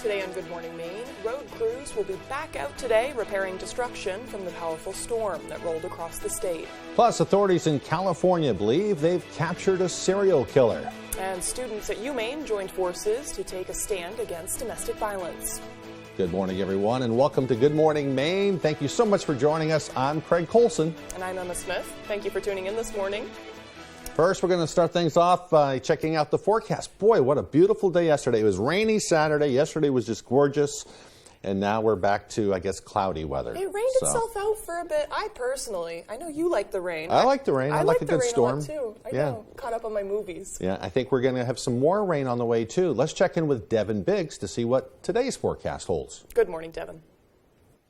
Today on Good Morning Maine, road crews will be back out today repairing destruction from the powerful storm that rolled across the state. Plus, authorities in California believe they've captured a serial killer. And students at UMaine joined forces to take a stand against domestic violence. Good morning, everyone, and welcome to Good Morning Maine. Thank you so much for joining us. I'm Craig Colson. And I'm Emma Smith. Thank you for tuning in this morning. First, we're going to start things off by checking out the forecast. Boy, what a beautiful day yesterday. It was rainy Saturday. Yesterday was just gorgeous. And now we're back to, I guess, cloudy weather. It rained itself out for a bit. I know you like the rain. I like the rain. I like a good storm. I like the rain a lot, too. I know. Caught up on my movies. Yeah, I think we're going to have some more rain on the way, too. Let's check in with Devin Biggs to see what today's forecast holds. Good morning, Devin.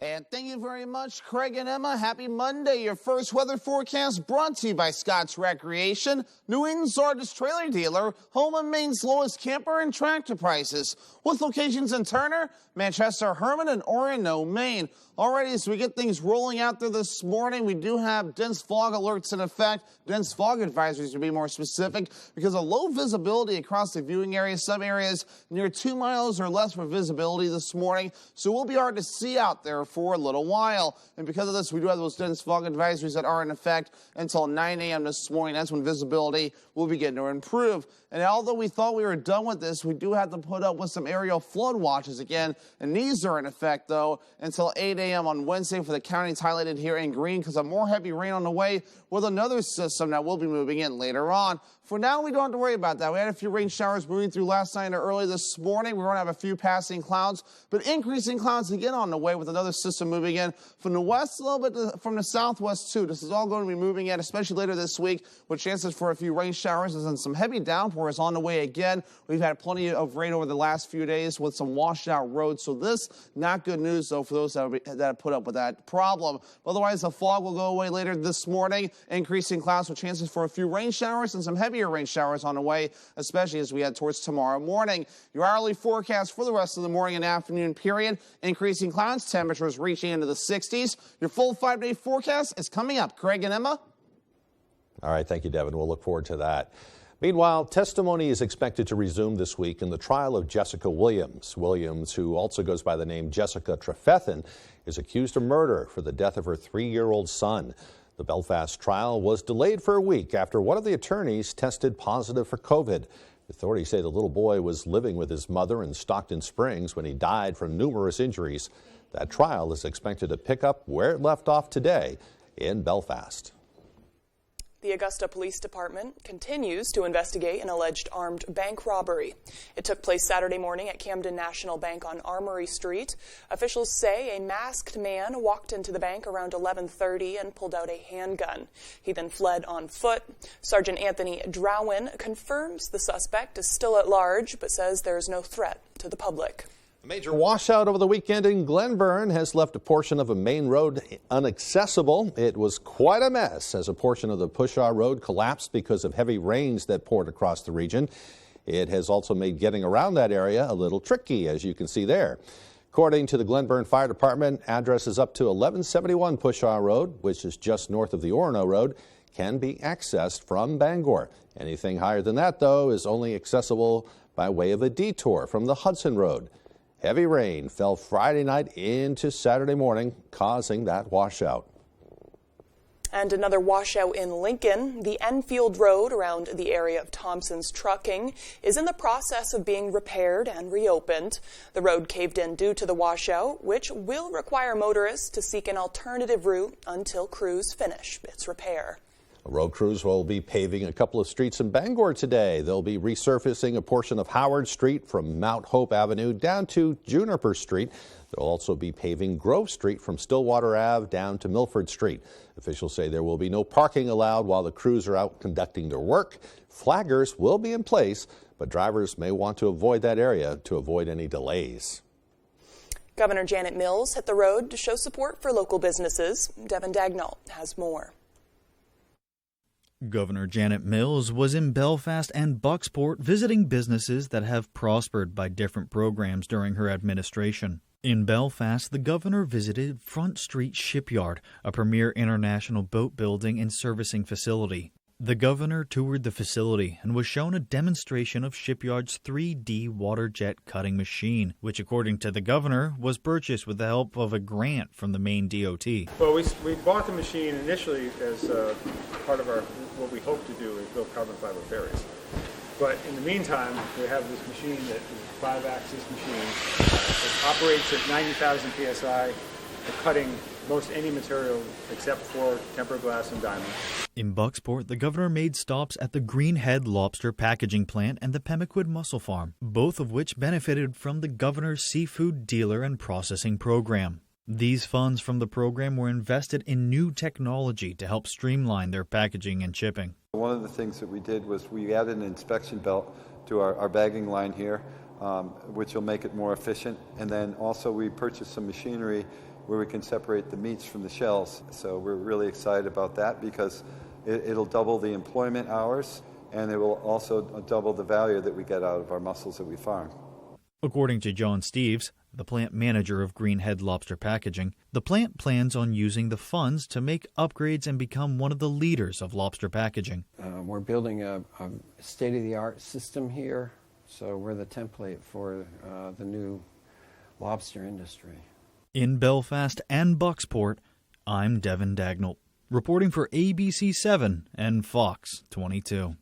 And thank you very much, Craig and Emma. Happy Monday. Your first weather forecast brought to you by Scott's Recreation, New England's largest trailer dealer, home of Maine's lowest camper and tractor prices, with locations in Turner, Manchester, Herman, and Orono, Maine. Alrighty, as we get things rolling out there this morning, we do have dense fog alerts in effect, dense fog advisories to be more specific, because of low visibility across the viewing area. Some areas near 2 miles or less for visibility this morning, so it will be hard to see out there for a little while. And because of this, we do have those dense fog advisories that are in effect until 9 a.m. this morning. That's when visibility will begin to improve. And although we thought we were done with this, we do have to put up with some aerial flood watches again. And these are in effect, though, until 8 a.m. on Wednesday for the counties highlighted here in green, because of more heavy rain on the way with another system that will be moving in later on. For now, we don't have to worry about that. We had a few rain showers moving through last night or early this morning. We're going to have a few passing clouds, but increasing clouds again on the way with another system moving in from the west, a little bit from the southwest, too. This is all going to be moving in, especially later this week, with chances for a few rain showers and some heavy downpours on the way again. We've had plenty of rain over the last few days with some washed out roads, so this, not good news, though, for those that have put up with that problem. Otherwise, the fog will go away later this morning, increasing clouds with chances for a few rain showers and some heavier rain showers on the way, especially as we head towards tomorrow morning. Your hourly forecast for the rest of the morning and afternoon period, increasing clouds, temperatures reaching into the 60s. Your full 5-day forecast is coming up. Craig and Emma. All right, thank you, Devin. We'll look forward to that. Meanwhile, testimony is expected to resume this week in the trial of Jessica Williams. Williams, who also goes by the name Jessica Trefethen, is accused of murder for the death of her 3-year-old son. The Belfast trial was delayed for a week after one of the attorneys tested positive for COVID. Authorities say the little boy was living with his mother in Stockton Springs when he died from numerous injuries. That trial is expected to pick up where it left off today in Belfast. The Augusta Police Department continues to investigate an alleged armed bank robbery. It took place Saturday morning at Camden National Bank on Armory Street. Officials say a masked man walked into the bank around 11:30 and pulled out a handgun. He then fled on foot. Sergeant Anthony Drowen confirms the suspect is still at large, but says there is no threat to the public. A major washout over the weekend in Glenburn has left a portion of a main road inaccessible. It was quite a mess as a portion of the Pushaw Road collapsed because of heavy rains that poured across the region. It has also made getting around that area a little tricky, as you can see there. According to the Glenburn Fire Department, addresses up to 1171 Pushaw Road, which is just north of the Orono Road, can be accessed from Bangor. Anything higher than that, though, is only accessible by way of a detour from the Hudson Road. Heavy rain fell Friday night into Saturday morning, causing that washout. And another washout in Lincoln. The Enfield Road around the area of Thompson's Trucking is in the process of being repaired and reopened. The road caved in due to the washout, which will require motorists to seek an alternative route until crews finish its repair. Road crews will be paving a couple of streets in Bangor today. They'll be resurfacing a portion of Howard Street from Mount Hope Avenue down to Juniper Street. They'll also be paving Grove Street from Stillwater Ave down to Milford Street. Officials say there will be no parking allowed while the crews are out conducting their work. Flaggers will be in place, but drivers may want to avoid that area to avoid any delays. Governor Janet Mills hit the road to show support for local businesses. Devin Dagnall has more. Governor Janet Mills was in Belfast and Bucksport visiting businesses that have prospered by different programs during her administration. In Belfast, the governor visited Front Street Shipyard, a premier international boat building and servicing facility. The governor toured the facility and was shown a demonstration of Shipyard's 3D water jet cutting machine, which, according to the governor, was purchased with the help of a grant from the Maine DOT. Well, we bought the machine initially as part of what we hope to do is build carbon fiber ferries. But in the meantime, we have this machine that is a 5-axis machine. It operates at 90,000 psi for cutting most any material except for tempered glass and diamond. In Bucksport, the governor made stops at the Greenhead Lobster Packaging Plant and the Pemaquid Mussel Farm, both of which benefited from the governor's seafood dealer and processing program. These funds from the program were invested in new technology to help streamline their packaging and shipping. One of the things that we did was we added an inspection belt to our bagging line here, which will make it more efficient. And then also we purchased some machinery where we can separate the meats from the shells. So we're really excited about that because it'll double the employment hours and it will also double the value that we get out of our mussels that we farm. According to John Steves, the plant manager of Greenhead Lobster Packaging, the plant plans on using the funds to make upgrades and become one of the leaders of lobster packaging. We're building a state-of-the-art system here, so we're the template for the new lobster industry. In Belfast and Bucksport, I'm Devin Dagnall, reporting for ABC7 and Fox 22.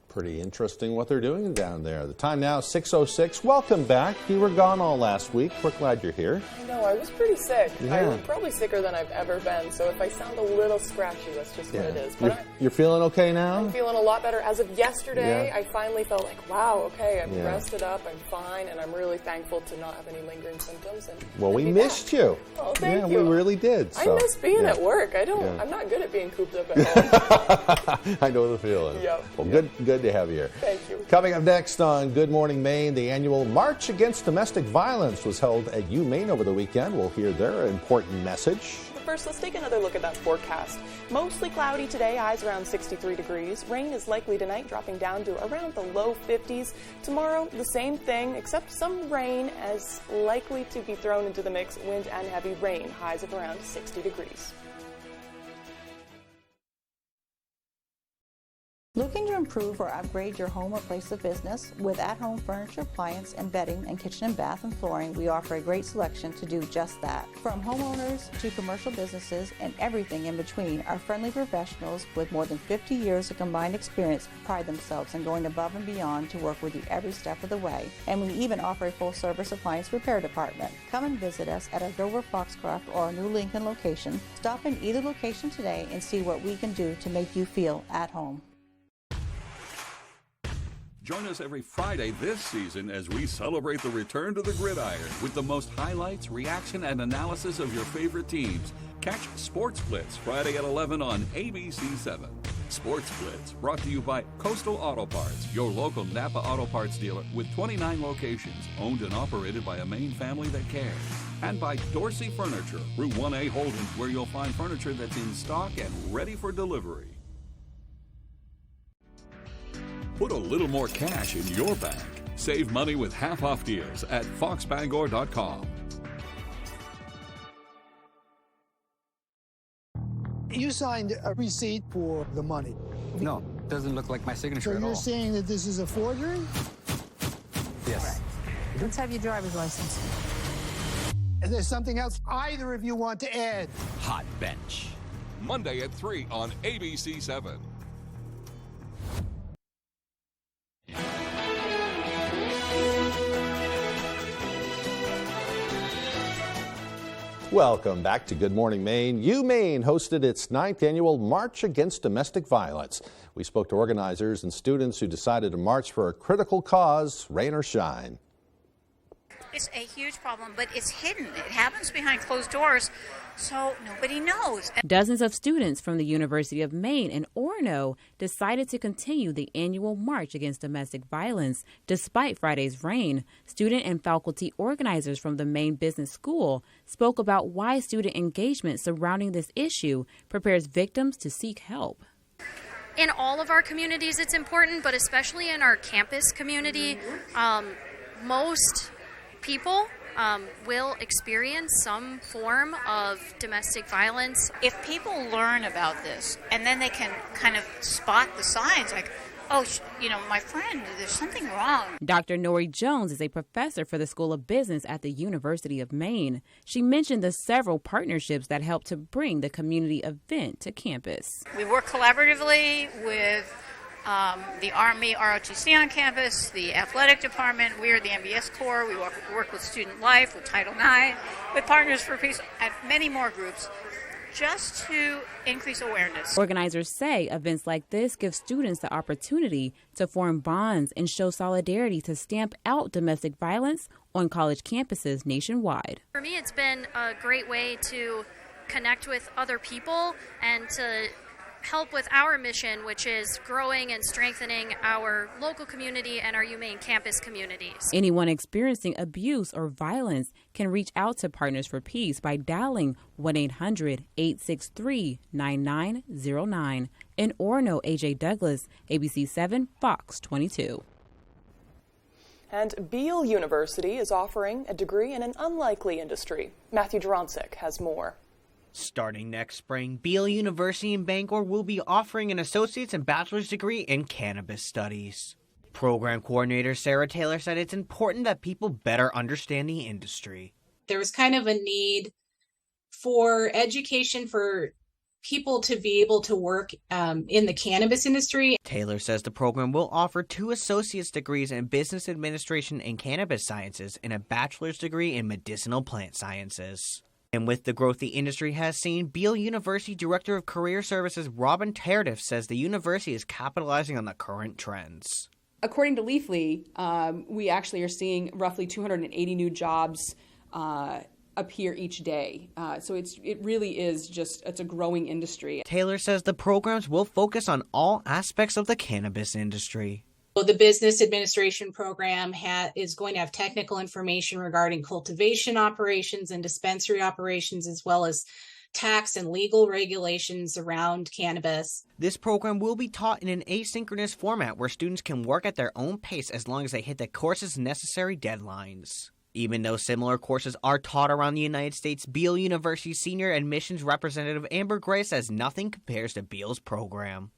Pretty interesting what they're doing down there. The time now, 6:06. Welcome back. You were gone all last week. We're glad you're here. I know, I was pretty sick. Yeah. I'm probably sicker than I've ever been, so if I sound a little scratchy, that's just what it is. But You're feeling okay now? I'm feeling a lot better. As of yesterday, Yeah. I finally felt like, wow, okay, I've Yeah. rested up, I'm fine, and I'm really thankful to not have any lingering symptoms. And Well, we be missed back. you. Oh, thank yeah, you. we really did. I So, miss being yeah. at work. Yeah. I'm not good at being cooped up at home. I know the feeling. Yep. Well, good to have you here. Thank you. Coming up next on Good Morning Maine, the annual March Against Domestic Violence was held at Maine over the weekend. We'll hear their important message. But first, let's take another look at that forecast. Mostly cloudy today, highs around 63 degrees. Rain is likely tonight, dropping down to around the low 50s. Tomorrow, the same thing, except some rain as likely to be thrown into the mix. Wind and heavy rain, highs of around 60 degrees. Looking to improve or upgrade your home or place of business? With at-home furniture, appliance, and bedding, and kitchen and bath and flooring, we offer a great selection to do just that. From homeowners to commercial businesses and everything in between, our friendly professionals with more than 50 years of combined experience pride themselves in going above and beyond to work with you every step of the way. And we even offer a full-service appliance repair department. Come and visit us at our Dover Foxcroft or our new Lincoln location. Stop in either location today and see what we can do to make you feel at home. Join us every Friday this season as we celebrate the return to the gridiron with the most highlights, reaction, and analysis of your favorite teams. Catch Sports Blitz Friday at 11 on ABC7. Sports Blitz brought to you by Coastal Auto Parts, your local Napa Auto Parts dealer with 29 locations, owned and operated by a Maine family that cares. And by Dorsey Furniture, Route 1A Holdings, where you'll find furniture that's in stock and ready for delivery. Put a little more cash in your bank. Save money with half-off deals at foxbangor.com. You signed a receipt for the money. No, doesn't look like my signature So at all. you're saying that this is a forgery? Yes. Let's have your driver's license. And there's something else either of you want to add? Hot Bench. Monday at 3 on ABC7. Welcome back to Good Morning Maine. Maine hosted its 9th annual March Against Domestic Violence. We spoke to organizers and students who decided to march for a critical cause, rain or shine. It's a huge problem, but it's hidden. It happens behind closed doors, so nobody knows. Dozens of students from the University of Maine and Orono decided to continue the annual March Against Domestic Violence despite Friday's rain. Student and faculty organizers from the Maine Business School spoke about why student engagement surrounding this issue prepares victims to seek help. In all of our communities, it's important, but especially in our campus community, most people will experience some form of domestic violence. If people learn about this and then they can kind of spot the signs like, oh, my friend, there's something wrong. Dr. Nori Jones is a professor for the School of Business at the University of Maine. She mentioned the several partnerships that help to bring the community event to campus. We work collaboratively with the Army ROTC on campus, the athletic department. We are the MBS Corps. We work with Student Life, with Title IX, with Partners for Peace, and many more groups, just to increase awareness. Organizers say events like this give students the opportunity to form bonds and show solidarity to stamp out domestic violence on college campuses nationwide. For me, it's been a great way to connect with other people and to help with our mission, which is growing and strengthening our local community and our UMaine campus communities. Anyone experiencing abuse or violence can reach out to Partners for Peace by dialing 1-800-863-9909. In Orono, AJ Douglas, ABC 7, Fox 22. And Beale University is offering a degree in an unlikely industry. Matthew Dronsick has more. Starting next spring, Beale University in Bangor will be offering an associate's and bachelor's degree in cannabis studies. Program coordinator Sarah Taylor said it's important that people better understand the industry. There was kind of a need for education for people to be able to work in the cannabis industry. Taylor says the program will offer 2 associate's degrees in business administration and cannabis sciences and a bachelor's degree in medicinal plant sciences. And with the growth the industry has seen, Beale University Director of Career Services Robin Tardif says the university is capitalizing on the current trends. According to Leafly, we actually are seeing roughly 280 new jobs appear each day. So it really is it's a growing industry. Taylor says the programs will focus on all aspects of the cannabis industry. The business administration program is going to have technical information regarding cultivation operations and dispensary operations, as well as tax and legal regulations around cannabis. This program will be taught in an asynchronous format where students can work at their own pace as long as they hit the course's necessary deadlines. Even though similar courses are taught around the United States, Beale University Senior Admissions Representative Amber Gray says nothing compares to Beale's program.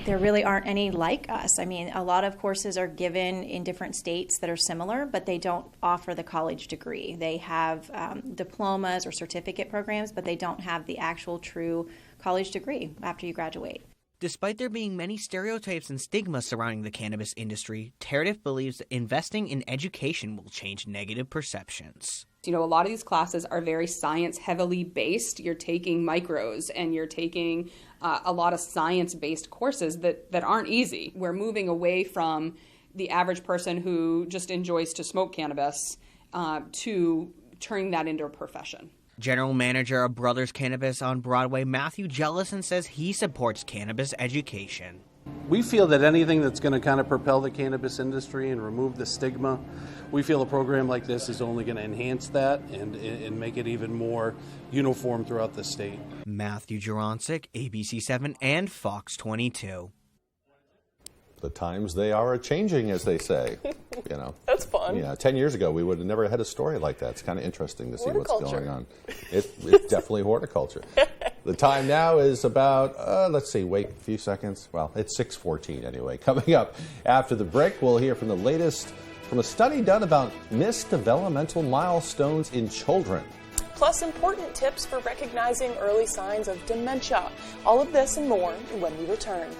There really aren't any like us. I mean, a lot of courses are given in different states that are similar, but they don't offer the college degree. They have diplomas or certificate programs, but they don't have the actual true college degree after you graduate. Despite there being many stereotypes and stigmas surrounding the cannabis industry, Tardif believes that investing in education will change negative perceptions. A lot of these classes are very science heavily based. You're taking micros and you're taking a lot of science-based courses that aren't easy. We're moving away from the average person who just enjoys to smoke cannabis to turning that into a profession. General Manager of Brothers Cannabis on Broadway, Matthew Jellison, says he supports cannabis education. We feel that anything that's going to kind of propel the cannabis industry and remove the stigma, we feel a program like this is only going to enhance that and make it even more uniform throughout the state. Matthew Juronsik, ABC 7 and Fox 22. The times they are changing, as they say. That's fun. Yeah, 10 years ago, we would have never had a story like that. It's kind of interesting to see what's going on. It's definitely horticulture. The time now is about, wait a few seconds. Well, it's 6:14 anyway. Coming up after the break, we'll hear from the latest from a study done about missed developmental milestones in children. Plus, important tips for recognizing early signs of dementia. All of this and more when we return.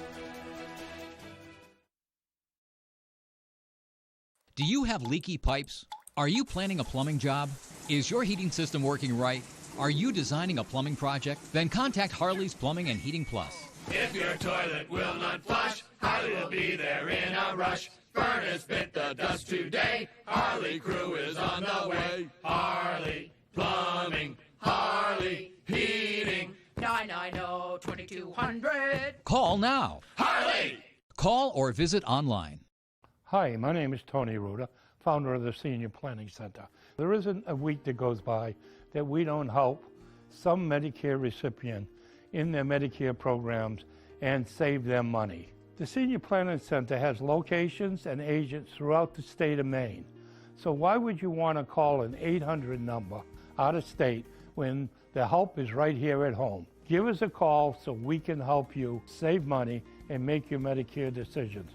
Do you have leaky pipes? Are you planning a plumbing job? Is your heating system working right? Are you designing a plumbing project? Then contact Harley's Plumbing and Heating Plus. If your toilet will not flush, Harley will be there in a rush. Furnace bit the dust today. Harley crew is on the way. Harley Plumbing, Harley Heating. 990-2200. Call now. Harley! Call or visit online. Hi, my name is Tony Ruda, founder of the Senior Planning Center. There isn't a week that goes by that we don't help some Medicare recipient in their Medicare programs and save them money. The Senior Planning Center has locations and agents throughout the state of Maine. So why would you want to call an 800 number out of state when the help is right here at home? Give us a call so we can help you save money and make your Medicare decisions.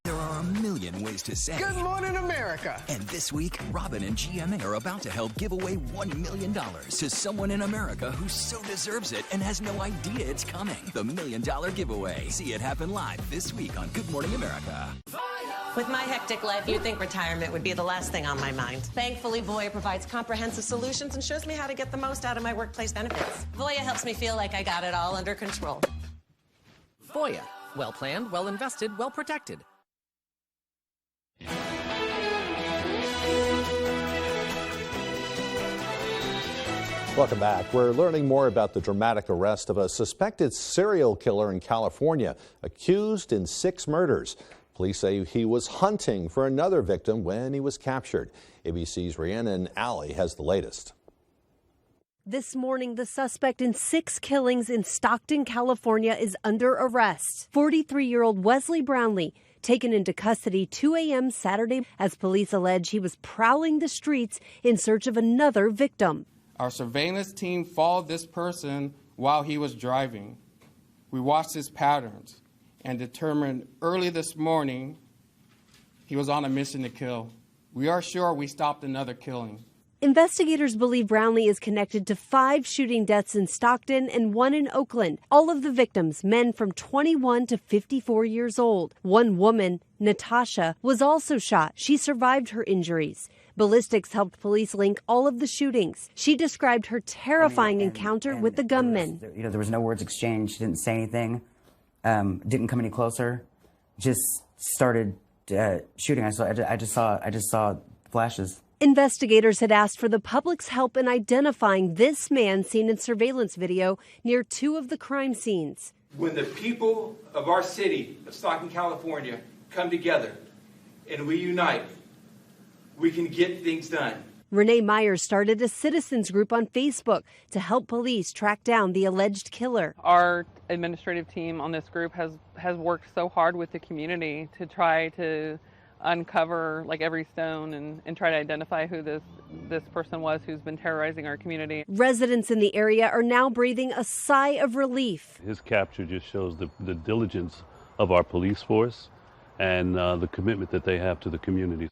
There are a million ways to say Good morning, America. And this week, Robin and GMA are about to help give away $1 million to someone in America who so deserves it and has no idea it's coming. The $1 Million Giveaway. See it happen live this week on Good Morning America. With my hectic life, you'd think retirement would be the last thing on my mind. Thankfully, Voya provides comprehensive solutions and shows me how to get the most out of my workplace benefits. Voya helps me feel like I got it all under control. Voya. Well planned, well invested, well protected. Welcome back. We're learning more about the dramatic arrest of a suspected serial killer in California, accused in 6 murders. Police say he was hunting for another victim when he was captured. ABC's Rhiannon Alley has the latest. This morning, the suspect in 6 killings in Stockton, California is under arrest. 43-year-old Wesley Brownlee, taken into custody 2 a.m. Saturday as police allege he was prowling the streets in search of another victim. Our surveillance team followed this person while he was driving. We watched his patterns and determined early this morning he was on a mission to kill. We are sure we stopped another killing. Investigators believe Brownlee is connected to 5 shooting deaths in Stockton and 1 in Oakland. All of the victims, men from 21 to 54 years old. One woman, Natasha, was also shot. She survived her injuries. Ballistics helped police link all of the shootings. She described her terrifying encounter with the gunman. There was no words exchanged, didn't say anything, didn't come any closer, just started shooting. I just saw flashes. Investigators had asked for the public's help in identifying this man seen in surveillance video near 2 of the crime scenes. When the people of our city of Stockton, California come together and we unite, we can get things done. Renee Myers started a citizens group on Facebook to help police track down the alleged killer. Our administrative team on this group has worked so hard with the community to try to uncover every stone and try to identify who this person was who's been terrorizing our community. Residents in the area are now breathing a sigh of relief. His capture just shows the diligence of our police force and the commitment that they have to the community.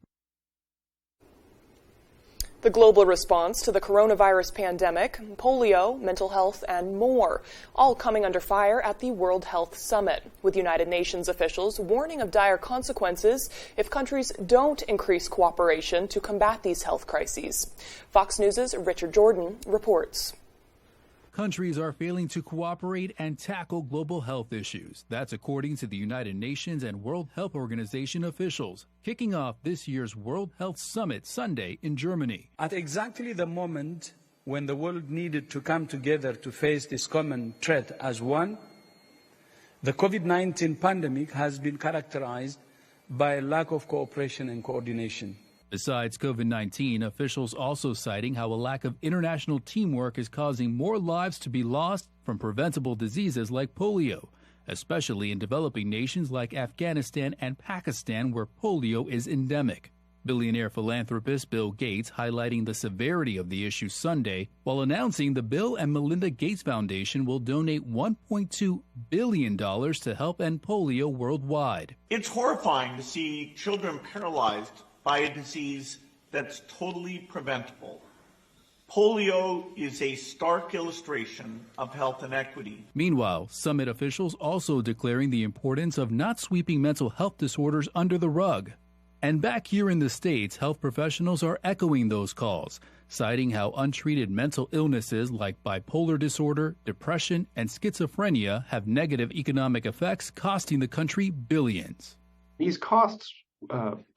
The global response to the coronavirus pandemic, polio, mental health, and more, all coming under fire at the World Health Summit, with United Nations officials warning of dire consequences if countries don't increase cooperation to combat these health crises. Fox News' Richard Jordan reports. Countries are failing to cooperate and tackle global health issues. That's according to the United Nations and World Health Organization officials, kicking off this year's World Health Summit Sunday in Germany. At exactly the moment when the world needed to come together to face this common threat as one, the COVID-19 pandemic has been characterized by a lack of cooperation and coordination. Besides COVID-19, officials also citing how a lack of international teamwork is causing more lives to be lost from preventable diseases like polio, especially in developing nations like Afghanistan and Pakistan where polio is endemic. Billionaire philanthropist Bill Gates highlighting the severity of the issue Sunday while announcing the Bill and Melinda Gates Foundation will donate $1.2 billion to help end polio worldwide. It's horrifying to see children paralyzed by a disease that's totally preventable. Polio is a stark illustration of health inequity. Meanwhile, summit officials also declaring the importance of not sweeping mental health disorders under the rug. And back here in the States, health professionals are echoing those calls, citing how untreated mental illnesses like bipolar disorder, depression, and schizophrenia have negative economic effects, costing the country billions. These costs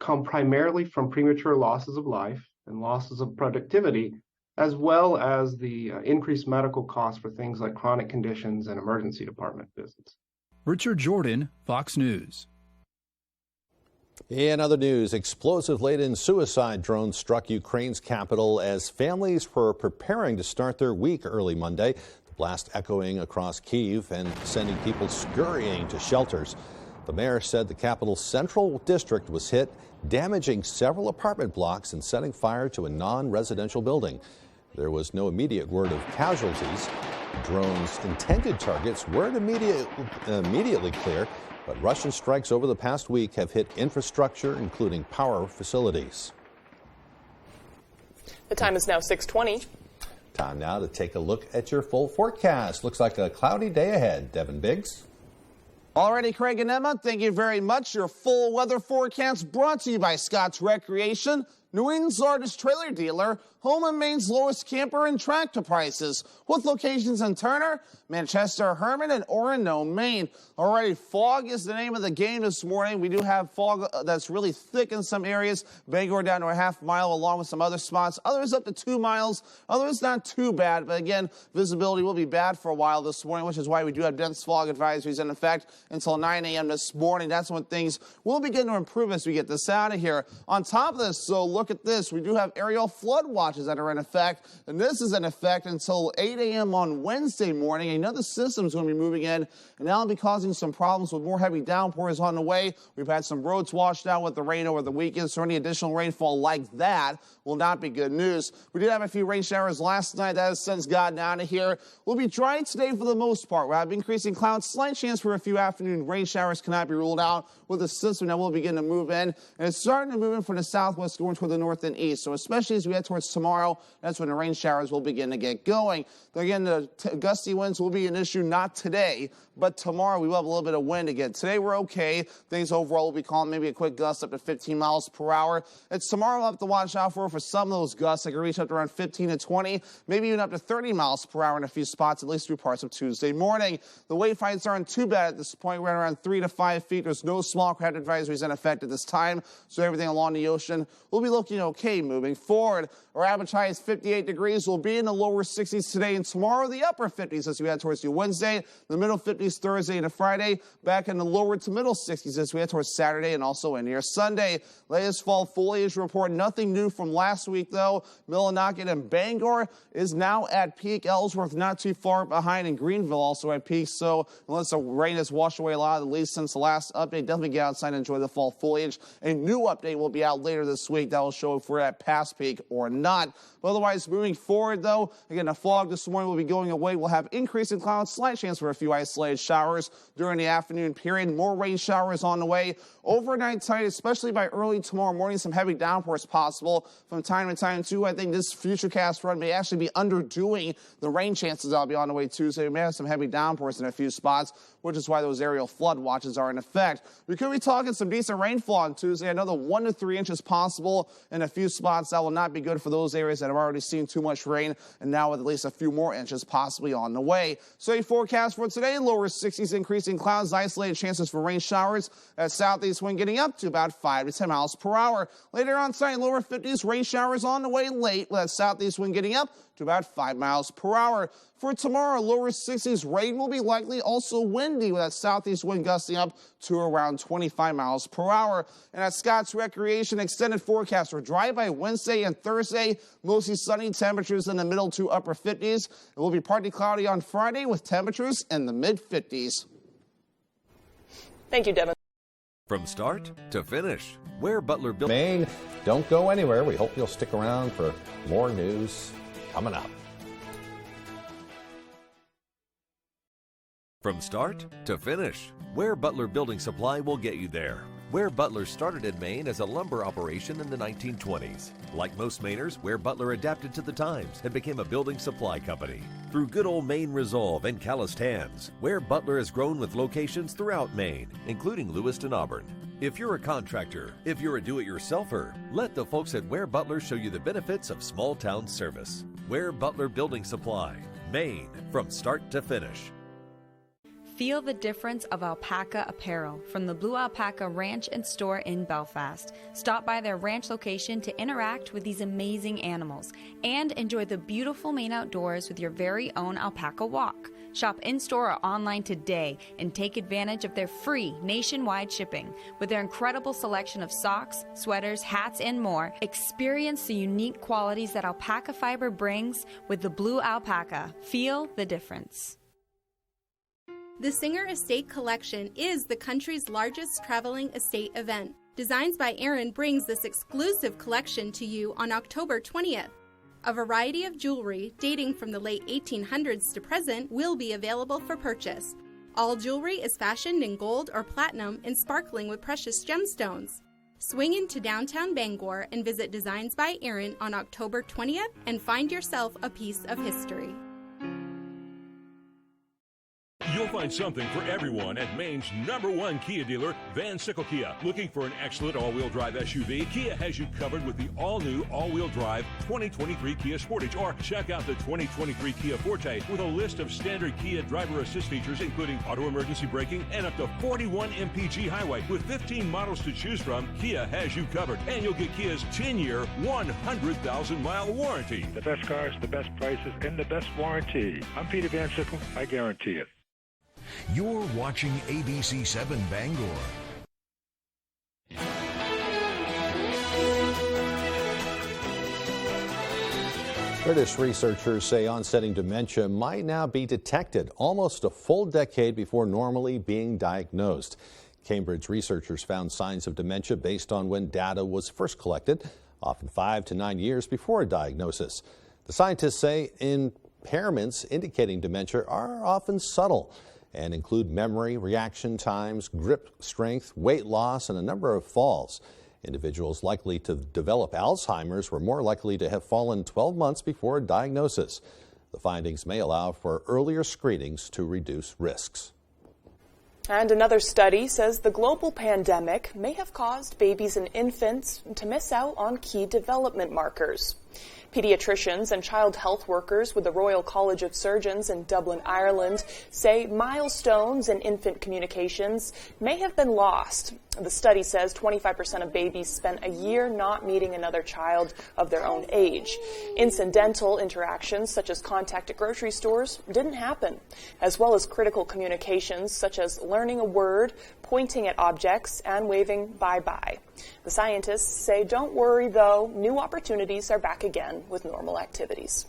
come primarily from premature losses of life and losses of productivity, as well as the increased medical costs for things like chronic conditions and emergency department visits. Richard Jordan, Fox News. In other news, explosive-laden suicide drones struck Ukraine's capital as families were preparing to start their week early Monday. The blast echoing across Kyiv and sending people scurrying to shelters. The mayor said the capital's central district was hit, damaging several apartment blocks and setting fire to a non-residential building. There was no immediate word of casualties. The drone's intended targets weren't immediately clear, but Russian strikes over the past week have hit infrastructure, including power facilities. The time is now 6:20. Time now to take a look at your full forecast. Looks like a cloudy day ahead. Devin Biggs. Alrighty, Craig and Emma, thank you very much. Your full weather forecast brought to you by Scott's Recreation, New England's largest trailer dealer, home of Maine's lowest camper and tractor prices, with locations in Turner, Manchester, Herman, and Orono, Maine. Already, fog is the name of the game this morning. We do have fog that's really thick in some areas. Bangor down to a half mile, along with some other spots. Others up to 2 miles. Others not too bad, but again, visibility will be bad for a while this morning, which is why we do have dense fog advisories in effect until 9 a.m. this morning. That's when things will begin to improve as we get this out of here. On top of this, so look at this. We do have aerial flood watches that are in effect, and this is in effect until 8 a.m. on Wednesday morning. Another system is going to be moving in, and that'll be causing some problems with more heavy downpours on the way. We've had some roads washed out with the rain over the weekend, so any additional rainfall like that will not be good news. We did have a few rain showers last night. That has since gotten out of here. We'll be dry today for the most part. We'll have increasing clouds, slight chance for a few afternoon rain showers cannot be ruled out with the system that will begin to move in, and it's starting to move in from the southwest going toward the north and east. So especially as we head towards tomorrow, that's when the rain showers will begin to get going. Again, the gusty winds will be an issue not today, but tomorrow we will have a little bit of wind again. Today we're okay. Things overall will be calm, maybe a quick gust up to 15 miles per hour. It's tomorrow we'll have to watch out for some of those gusts that can reach up to around 15 to 20, maybe even up to 30 miles per hour in a few spots, at least through parts of Tuesday morning. The wave heights aren't too bad at this point. We're at around 3 to 5 feet. There's no small craft advisories in effect at this time, so everything along the ocean will be looking okay moving forward. Our average high is 58 degrees. We'll be in the lower 60s today and tomorrow, the upper 50s as we head towards the Wednesday, the middle 50s Thursday and Friday, back in the lower to middle 60s as we head towards Saturday and also in here Sunday. Latest fall foliage report, nothing new from last week though. Millinocket and Bangor is now at peak. Ellsworth not too far behind, and Greenville also at peak. So unless the rain has washed away a lot of the leaves since the last update, definitely get outside and enjoy the fall foliage. A new update will be out later this week that will show if we're at past peak or not. But otherwise, moving forward though, again, the fog this morning will be going away. We'll have increasing clouds, slight chance for a few isolated showers during the afternoon period. More rain showers on the way. Overnight tide, especially by early tomorrow morning, some heavy downpours possible from time to time too. I think this futurecast run may actually be underdoing the rain chances that'll be on the way Tuesday. We may have some heavy downpours in a few spots, which is why those aerial flood watches are in effect. We could be talking some decent rainfall on Tuesday. Another 1 to 3 inches possible in a few spots. That will not be good for those areas that have already seen too much rain, and now with at least a few more inches possibly on the way. So a forecast for today, lower 60s, increasing clouds, isolated chances for rain showers. At southeast wind getting up to about 5 to 10 miles per hour. Later on tonight, lower 50s, rain showers on the way late, with that southeast wind getting up to about 5 miles per hour. For tomorrow, lower 60s, rain will be likely, also windy, with that southeast wind gusting up to around 25 miles per hour. And at Scott's Recreation, extended forecast for dry by Wednesday and Thursday, mostly sunny, temperatures in the middle to upper 50s. It will be partly cloudy on Friday with temperatures in the mid-50s. Thank you, Devin. From start to finish, where Butler built Maine, don't go anywhere. We hope you'll stick around for more news coming up. From start to finish, Ware Butler Building Supply will get you there. Ware Butler started in Maine as a lumber operation in the 1920s. Like most Mainers, Ware Butler adapted to the times and became a building supply company. Through good old Maine resolve and calloused hands, Ware Butler has grown with locations throughout Maine, including Lewiston, Auburn. If you're a contractor, if you're a do-it-yourselfer, let the folks at Ware Butler show you the benefits of small-town service. Ware Butler Building Supply, Maine, from start to finish. Feel the difference of alpaca apparel from the Blue Alpaca Ranch and Store in Belfast. Stop by their ranch location to interact with these amazing animals and enjoy the beautiful Maine outdoors with your very own alpaca walk. Shop in-store or online today and take advantage of their free nationwide shipping. With their incredible selection of socks, sweaters, hats, and more, experience the unique qualities that alpaca fiber brings with the Blue Alpaca. Feel the difference. The Singer Estate Collection is the country's largest traveling estate event. Designs by Aaron brings this exclusive collection to you on October 20th. A variety of jewelry dating from the late 1800s to present will be available for purchase. All jewelry is fashioned in gold or platinum and sparkling with precious gemstones. Swing into downtown Bangor and visit Designs by Aaron on October 20th and find yourself a piece of history. You'll find something for everyone at Maine's #1 Kia dealer, Van Sickle Kia. Looking for an excellent all-wheel drive SUV? Kia has you covered with the all-new all-wheel drive 2023 Kia Sportage. Or check out the 2023 Kia Forte with a list of standard Kia driver assist features, including auto emergency braking and up to 41 mpg highway. With 15 models to choose from, Kia has you covered. And you'll get Kia's 10-year, 100,000-mile warranty. The best cars, the best prices, and the best warranty. I'm Peter Van Sickle. I guarantee it. You're watching ABC7 Bangor. British researchers say onsetting dementia might now be detected almost a full decade before normally being diagnosed. Cambridge researchers found signs of dementia based on when data was first collected, often 5 to 9 years before a diagnosis. The scientists say impairments indicating dementia are often subtle and include memory, reaction times, grip strength, weight loss, and a number of falls. Individuals likely to develop Alzheimer's were more likely to have fallen 12 months before a diagnosis. The findings may allow for earlier screenings to reduce risks. And another study says the global pandemic may have caused babies and infants to miss out on key development markers. Pediatricians and child health workers with the Royal College of Surgeons in Dublin, Ireland, say milestones in infant communications may have been lost. The study says 25% of babies spent a year not meeting another child of their own age. Incidental interactions, such as contact at grocery stores, didn't happen, as well as critical communications, such as learning a word, pointing at objects, and waving bye-bye. The scientists say, don't worry, though, new opportunities are back again with normal activities.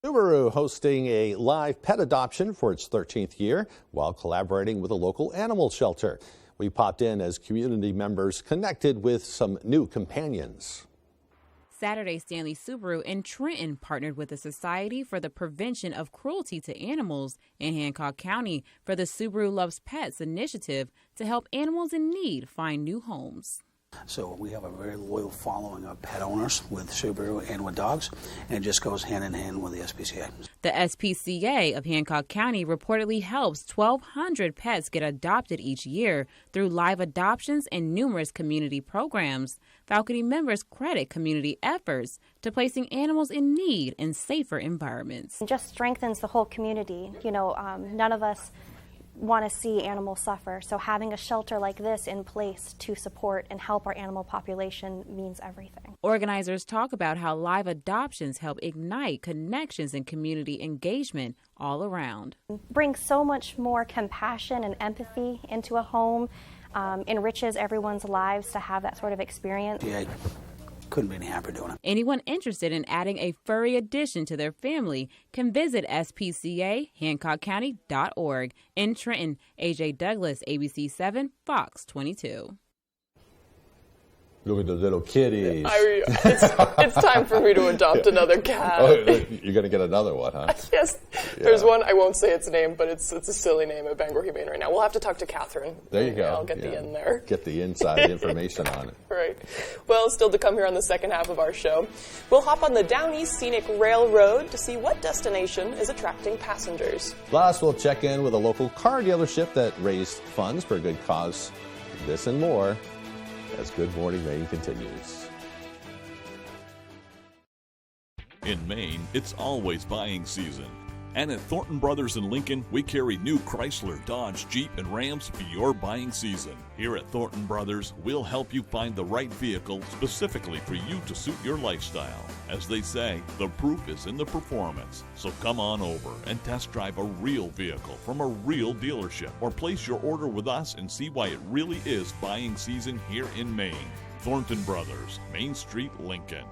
Subaru hosting a live pet adoption for its 13th year while collaborating with a local animal shelter. We popped in as community members connected with some new companions. Saturday, Stanley Subaru in Trenton partnered with the Society for the Prevention of Cruelty to Animals in Hancock County for the Subaru Loves Pets initiative to help animals in need find new homes. So we have a very loyal following of pet owners with Subaru and with dogs, and it just goes hand in hand with the SPCA. The SPCA of Hancock County reportedly helps 1,200 pets get adopted each year through live adoptions and numerous community programs. Faculty members credit community efforts to placing animals in need in safer environments. It just strengthens the whole community. None of us want to see animals suffer. So having a shelter like this in place to support and help our animal population means everything. Organizers talk about how live adoptions help ignite connections and community engagement all around. Bring so much more compassion and empathy into a home, enriches everyone's lives to have that sort of experience. Yeah, couldn't be any happier doing it. Anyone interested in adding a furry addition to their family can visit spcahancockcounty.org. In Trenton, AJ Douglas, ABC7, Fox 22. Look at the little kitties. It's time for me to adopt another cat. Oh, you're going to get another one, huh? Yes. Yeah. There's one, I won't say its name, but it's a silly name at Bangor Humane right now. We'll have to talk to Catherine. There you go. I'll get the in there. Get the inside information on it. Right. Well, still to come here on the second half of our show, we'll hop on the Down East Scenic Railroad to see what destination is attracting passengers. Plus, we'll check in with a local car dealership that raised funds for a good cause. This and more as Good Morning Maine continues. In Maine, it's always buying season. And at Thornton Brothers in Lincoln, we carry new Chrysler, Dodge, Jeep, and Rams for your buying season. Here at Thornton Brothers, we'll help you find the right vehicle specifically for you to suit your lifestyle. As they say, the proof is in the performance. So come on over and test drive a real vehicle from a real dealership, or place your order with us and see why it really is buying season here in Maine. Thornton Brothers, Main Street, Lincoln.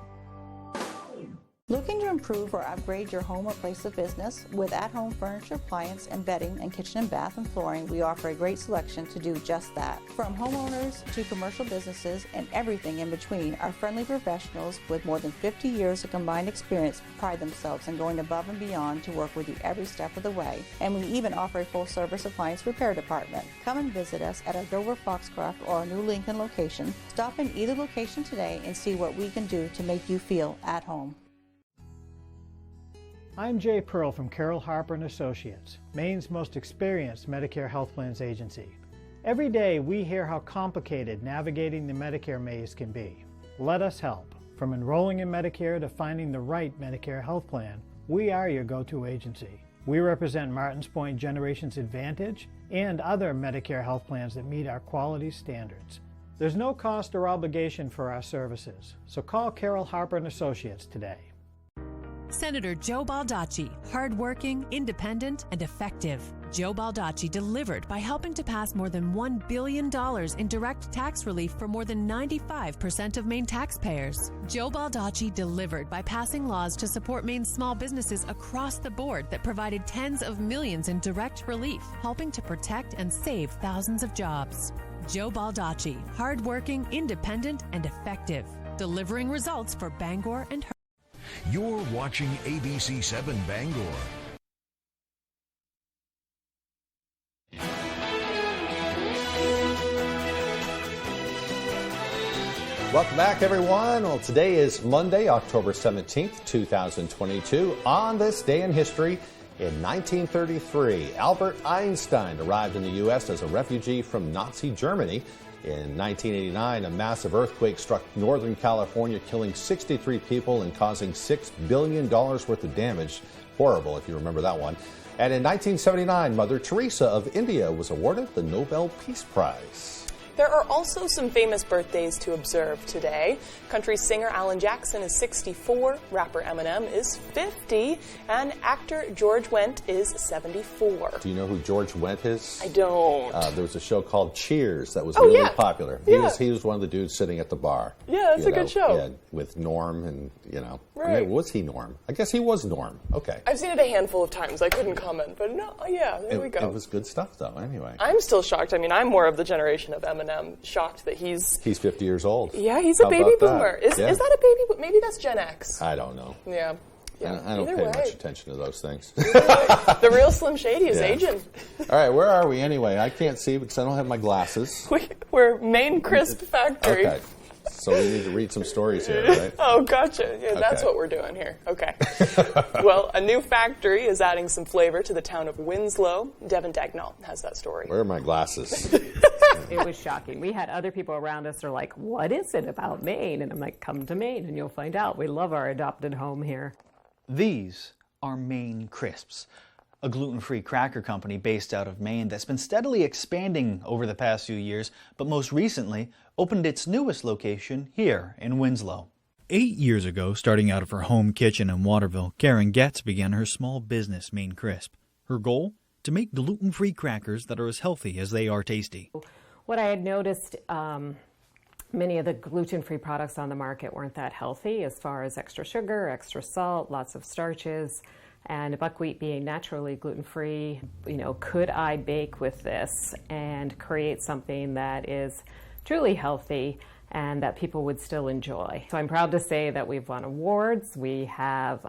Looking to improve or upgrade your home or place of business? With at-home furniture, appliance, and bedding, and kitchen and bath and flooring, we offer a great selection to do just that. From homeowners to commercial businesses and everything in between, our friendly professionals with more than 50 years of combined experience pride themselves in going above and beyond to work with you every step of the way. And we even offer a full-service appliance repair department. Come and visit us at our Dover Foxcroft or our new Lincoln location. Stop in either location today and see what we can do to make you feel at home. I'm Jay Pearl from Carroll Harper & Associates, Maine's most experienced Medicare health plans agency. Every day we hear how complicated navigating the Medicare maze can be. Let us help. From enrolling in Medicare to finding the right Medicare health plan, we are your go-to agency. We represent Martins Point Generations Advantage and other Medicare health plans that meet our quality standards. There's no cost or obligation for our services, so call Carroll Harper & Associates today. Senator Joe Baldacci, hardworking, independent, and effective. Joe Baldacci delivered by helping to pass more than $1 billion in direct tax relief for more than 95% of Maine taxpayers. Joe Baldacci delivered by passing laws to support Maine's small businesses across the board that provided tens of millions in direct relief, helping to protect and save thousands of jobs. Joe Baldacci, hardworking, independent, and effective, delivering results for Bangor and her. You're watching ABC 7 Bangor. Welcome back, everyone. Well, today is Monday, October 17th, 2022. On this day in history, in 1933, Albert Einstein arrived in the U.S. as a refugee from Nazi Germany. In 1989, a massive earthquake struck Northern California, killing 63 people and causing $6 billion worth of damage. Horrible, if you remember that one. And in 1979, Mother Teresa of India was awarded the Nobel Peace Prize. There are also some famous birthdays to observe today. Country singer Alan Jackson is 64, rapper Eminem is 50, and actor George Wendt is 74. Do you know who George Wendt is? I don't. There was a show called Cheers that was really popular. He was one of the dudes sitting at the bar. Yeah, that's a good show. Yeah, with Norm and, Right. I mean, was he Norm? I guess he was Norm. Okay. I've seen it a handful of times. I couldn't comment, but no, there we go. It was good stuff, though, anyway. I'm still shocked. I mean, I'm more of the generation of Eminem. Shocked that he's 50 years old. Yeah, he's a baby boomer. Is that a baby? Maybe that's Gen X. I don't know. Yeah. I don't pay much attention to those things. The real Slim Shady is aging. All right, where are we anyway? I can't see because I don't have my glasses. We're Maine Crisp Factory. Okay. So we need to read some stories here, right? Oh, gotcha. Yeah, that's what we're doing here. Okay. Well, a new factory is adding some flavor to the town of Winslow. Devin Dagnall has that story. Where are my glasses? It was shocking. We had other people around us who are like, what is it about Maine? And I'm like, come to Maine and you'll find out. We love our adopted home here. These are Maine Crisps, a gluten-free cracker company based out of Maine that's been steadily expanding over the past few years, but most recently opened its newest location here in Winslow. 8 years ago, starting out of her home kitchen in Waterville, Karen Getz began her small business, Maine Crisp. Her goal? To make gluten-free crackers that are as healthy as they are tasty. What I had noticed, many of the gluten-free products on the market weren't that healthy as far as extra sugar, extra salt, lots of starches. And buckwheat being naturally gluten-free, could I bake with this and create something that is truly healthy and that people would still enjoy? So I'm proud to say that we've won awards. We have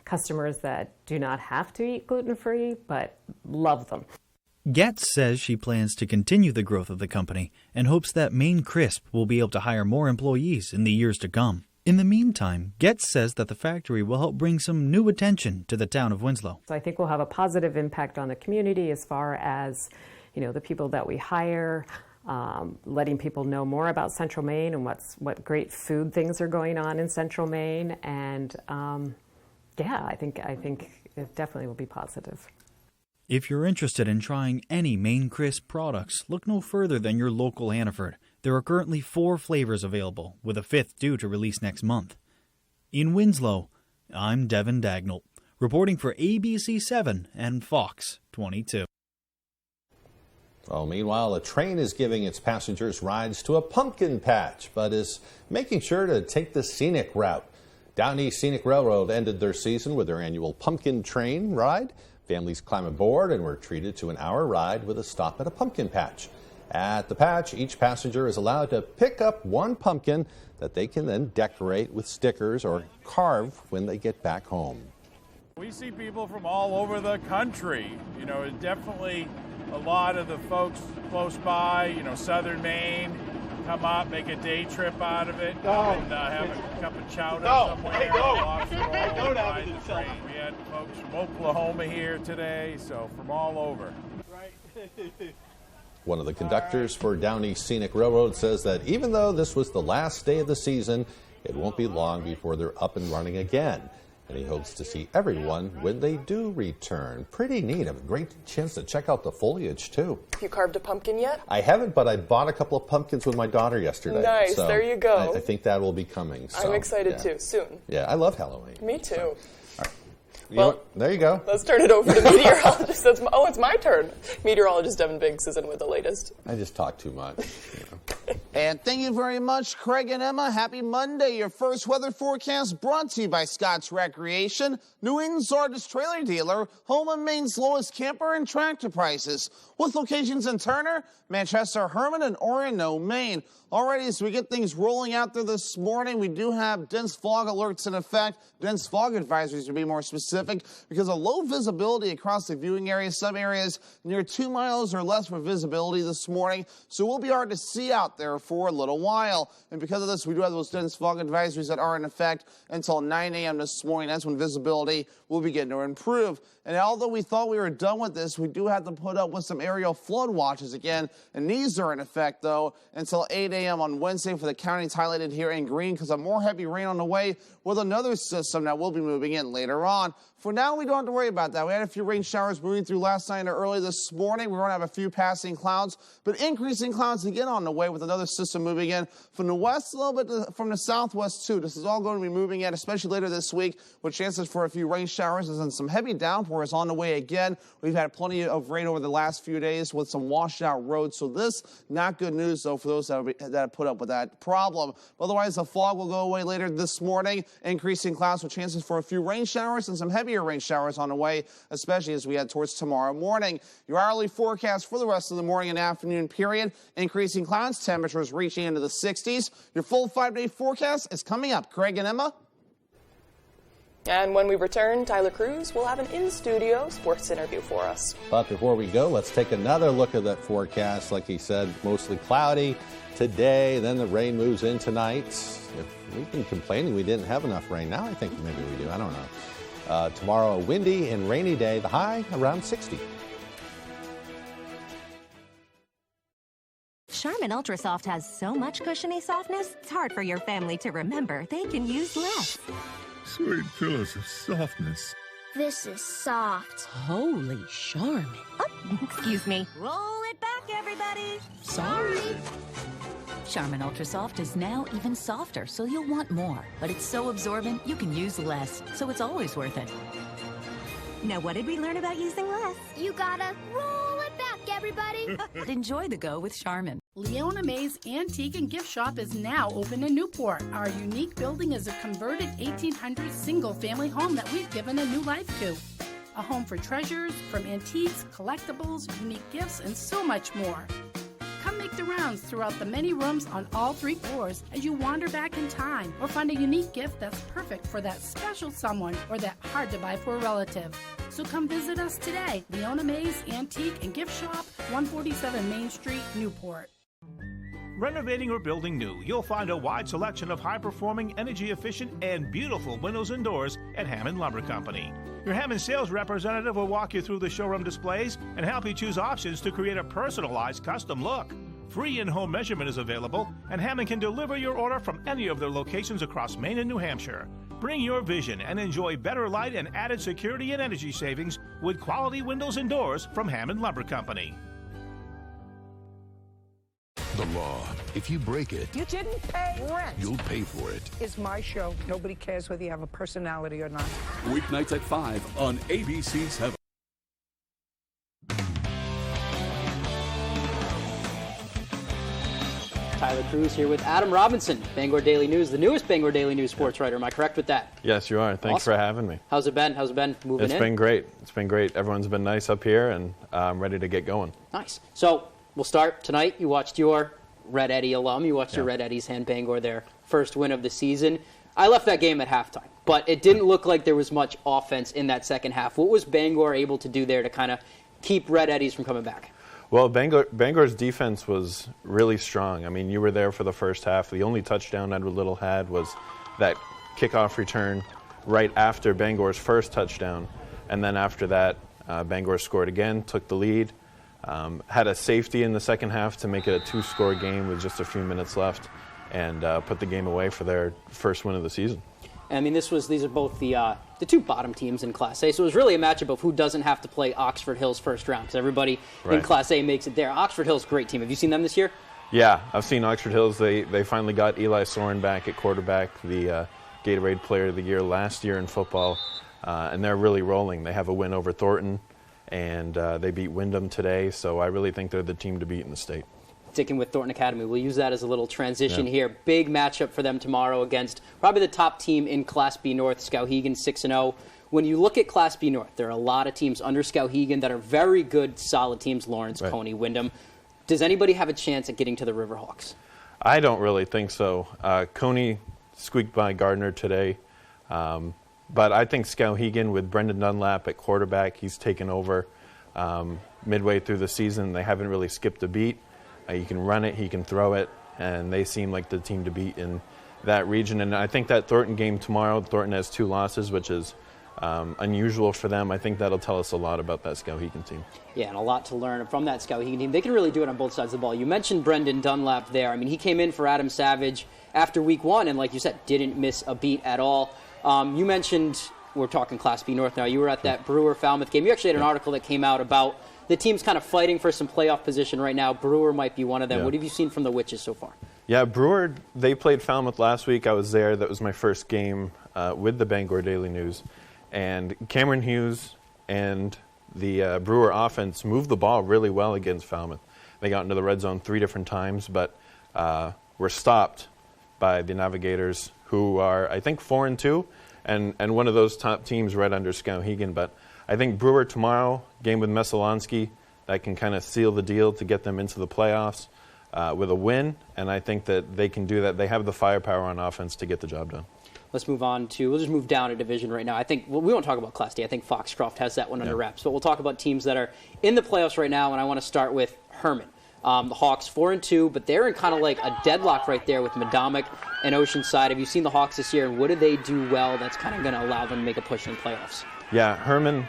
customers that do not have to eat gluten-free, but love them. Getz says she plans to continue the growth of the company and hopes that Maine Crisp will be able to hire more employees in the years to come. In the meantime, Getz says that the factory will help bring some new attention to the town of Winslow. So I think we'll have a positive impact on the community as far as, the people that we hire, letting people know more about Central Maine and what great food things are going on in Central Maine. And I think it definitely will be positive. If you're interested in trying any Maine Crisp products, look no further than your local Hannaford. There are currently 4 flavors available, with a 5th due to release next month. In Winslow, I'm Devin Dagnall, reporting for ABC 7 and Fox 22. Well, meanwhile, a train is giving its passengers rides to a pumpkin patch, but is making sure to take the scenic route. Down East Scenic Railroad ended their season with their annual pumpkin train ride. Families climb aboard and were treated to an hour ride with a stop at a pumpkin patch. At the patch, each passenger is allowed to pick up one pumpkin that they can then decorate with stickers or carve when they get back home. We see people from all over the country. You know, definitely a lot of the folks close by, you know, southern Maine, come up, make a day trip out of it, and have a cup of chowder somewhere. Ride the train. We had folks from Oklahoma here today, so from all over. One of the conductors for Down East Scenic Railroad says that even though this was the last day of the season, it won't be long before they're up and running again. And he hopes to see everyone when they do return. Pretty neat. A great chance to check out the foliage, too. You carved a pumpkin yet? I haven't, but I bought a couple of pumpkins with my daughter yesterday. Nice. So there you go. I think that will be coming. So, I'm excited, too. Soon. Yeah, I love Halloween. Me, too. So, well, there you go. Let's turn it over to meteorologist. It's my turn. Meteorologist Devin Biggs is in with the latest. I just talk too much. And thank you very much, Craig and Emma. Happy Monday. Your first weather forecast brought to you by Scott's Recreation, New England's largest trailer dealer, home of Maine's lowest camper and tractor prices, with locations in Turner, Manchester, Herman, and Orono, Maine. Alrighty, as we get things rolling out there this morning, we do have dense fog alerts in effect, dense fog advisories to be more specific, because of low visibility across the viewing area. Some areas near 2 miles or less for visibility this morning, so it will be hard to see out there for a little while. And because of this, we do have those dense fog advisories that are in effect until 9 a.m. this morning. That's when visibility will begin to improve. And although we thought we were done with this, we do have to put up with some aerial flood watches again. And these are in effect, though, until 8 a.m. on Wednesday for the counties highlighted here in green because of more heavy rain on the way with another system that will be moving in later on. For now, we don't have to worry about that. We had a few rain showers moving through last night and early this morning. We're going to have a few passing clouds, but increasing clouds again on the way with another system moving in from the west, a little bit from the southwest, too. This is all going to be moving in, especially later this week, with chances for a few rain showers and some heavy downpours on the way again. We've had plenty of rain over the last few days with some washed out roads, so this, not good news, though, for those that have put up with that problem. Otherwise, the fog will go away later this morning, increasing clouds with chances for a few rain showers and some heavier rain showers on the way, especially as we head towards tomorrow morning. Your hourly forecast for the rest of the morning and afternoon period, increasing clouds, temperatures reaching into the 60s. Your full 5-day forecast is coming up. Craig and Emma. And when we return, Tyler Cruz will have an in-studio sports interview for us. But before we go, let's take another look at that forecast. Like he said, mostly cloudy today, then the rain moves in tonight. If we've been complaining we didn't have enough rain, now I think maybe we do. I don't know. Tomorrow, a windy and rainy day, the high around 60. Charmin Ultra Soft has so much cushiony softness, it's hard for your family to remember. They can use less. Sweet pillows of softness. This is soft. Holy Charmin. Oh, excuse me. Roll it back, everybody. Sorry. Charmin Ultra Soft is now even softer, so you'll want more. But it's so absorbent, you can use less, so it's always worth it. Now, what did we learn about using less? You gotta roll it back, everybody. Enjoy the go with Charmin. Leona May's Antique and Gift Shop is now open in Newport. Our unique building is a converted 1800s single-family home that we've given a new life to. A home for treasures, from antiques, collectibles, unique gifts, and so much more. Come make the rounds throughout the many rooms on all 3 floors as you wander back in time or find a unique gift that's perfect for that special someone or that hard-to-buy-for relative. So come visit us today. Leona May's Antique and Gift Shop, 147 Main Street, Newport. Renovating or building new, you'll find a wide selection of high-performing, energy-efficient, and beautiful windows and doors at Hammond Lumber Company. Your Hammond sales representative will walk you through the showroom displays and help you choose options to create a personalized custom look. Free in-home measurement is available, and Hammond can deliver your order from any of their locations across Maine and New Hampshire. Bring your vision and enjoy better light and added security and energy savings with quality windows and doors from Hammond Lumber Company. The law. If you break it, You didn't pay rent. you'll pay for it. It's my show. Nobody cares whether you have a personality or not. Weeknights at 5 on ABC 7. Tyler Cruz here with Adam Robinson, Bangor Daily News, the newest Bangor Daily News sports writer. Am I correct with that? Yes, you are. Thanks for having me. How's it been? How's it been moving in? It's been great. It's been great. Everyone's been nice up here, and I'm ready to get going. Nice. So we'll start tonight. You watched your Red Eddie alum. You watched your Red Eddies hand Bangor their first win of the season. I left that game at halftime, but it didn't look like there was much offense in that second half. What was Bangor able to do there to kind of keep Red Eddies from coming back? Well, Bangor's defense was really strong. I mean, you were there for the first half. The only touchdown Edward Little had was that kickoff return right after Bangor's first touchdown. And then after that, Bangor scored again, took the lead, had a safety in the second half to make it a 2-score game with just a few minutes left, and put the game away for their first win of the season. I mean, these are both the two bottom teams in Class A, so it was really a matchup of who doesn't have to play Oxford Hills first round, because everybody in Class A makes it there. Oxford Hills, great team. Have you seen them this year? Yeah, I've seen Oxford Hills. They finally got Eli Soren back at quarterback, the Gatorade Player of the Year last year in football, and they're really rolling. They have a win over Thornton, and they beat Windham today, so I really think they're the team to beat in the state. Sticking with Thornton Academy, we'll use that as a little transition here. Big matchup for them tomorrow against probably the top team in Class B North, Skowhegan 6-0. When you look at Class B North, there are a lot of teams under Skowhegan that are very good, solid teams, Lawrence, Coney, Windham. Does anybody have a chance at getting to the Riverhawks? I don't really think so. Coney squeaked by Gardner today, but I think Skowhegan with Brendan Dunlap at quarterback, he's taken over midway through the season. They haven't really skipped a beat. He can run it, he can throw it, and they seem like the team to beat in that region. And I think that Thornton game tomorrow, Thornton has 2 losses, which is unusual for them. I think that'll tell us a lot about that Skowhegan team. Yeah, and a lot to learn from that Skowhegan team. They can really do it on both sides of the ball. You mentioned Brendan Dunlap there. I mean, he came in for Adam Savage after week 1, and like you said, didn't miss a beat at all. You mentioned, we're talking Class B North now, you were at that Brewer-Falmouth game. You actually had an article that came out about the team's kind of fighting for some playoff position right now. Brewer might be one of them. Yeah. What have you seen from the Witches so far? Yeah, Brewer, they played Falmouth last week. I was there. That was my first game with the Bangor Daily News. And Cameron Hughes and the Brewer offense moved the ball really well against Falmouth. They got into the red zone 3 different times, but were stopped by the Navigators, who are, I think, 4-2, and one of those top teams right under Skowhegan. But I think Brewer tomorrow, game with Messalonsky, that can kind of seal the deal to get them into the playoffs with a win, and I think that they can do that. They have the firepower on offense to get the job done. Let's move on to, we'll just move down a division right now. I think, well, we won't talk about Class D. I think Foxcroft has that one under wraps, but we'll talk about teams that are in the playoffs right now, and I want to start with Herman. The Hawks 4-2, but they're in kind of like a deadlock right there with Madomic and Oceanside. Have you seen the Hawks this year, and what do they do well that's kind of going to allow them to make a push in the playoffs? Yeah, Herman,